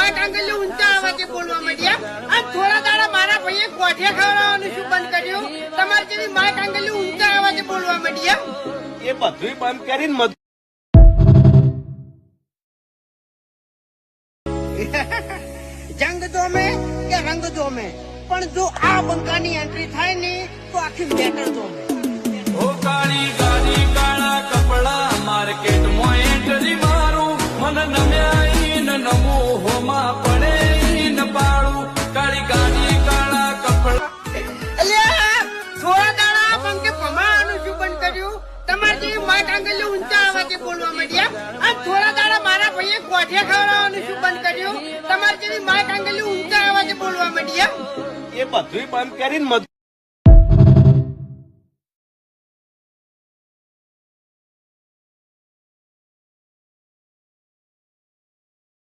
My કાંગલ્યું ઊંચા અવાજે બોલવા માંડ્યા. આ થોડા દાડા મારા ભાઈએ ગોઠિયા ખવડાવવાનું શું બંધ કર્યું? તમારી જેવી માય કાંગલ્યું ઊંચા અવાજે બોલવા માંડ્યા. એ બધું બંધ કરીને જંગ જોમે કે રંગ જોમે, પણ જો આ બંકાની એન્ટ્રી થાય ને તો આખી મેટર જોમે. ઓ કાળી ગાડી કાળા કપડા માર્કેટમાં એન્ટ્રી મારું, મને નમ્યા ઈન નમો હોમાં પડે ઈન પાડું. કાળી ગાડી કાળા કપડા અલ્યા થોડા દાડા આ બંકે ભમાવાનું શું બંધ કર્યું? તમારી જેવી માય કાંગલ્યું ઊંચા અવાજે બોલવા માંડ્યા. આ થોડા દાડા મારા ભાઈએ ગોઠિયા ખવડાવવાનું શું બંધ કર્યું? તમારી જેવી માય કાંગલ્યું ઊંચા અવાજે બોલવા માંડ્યા. એ બધું બંધ કરીને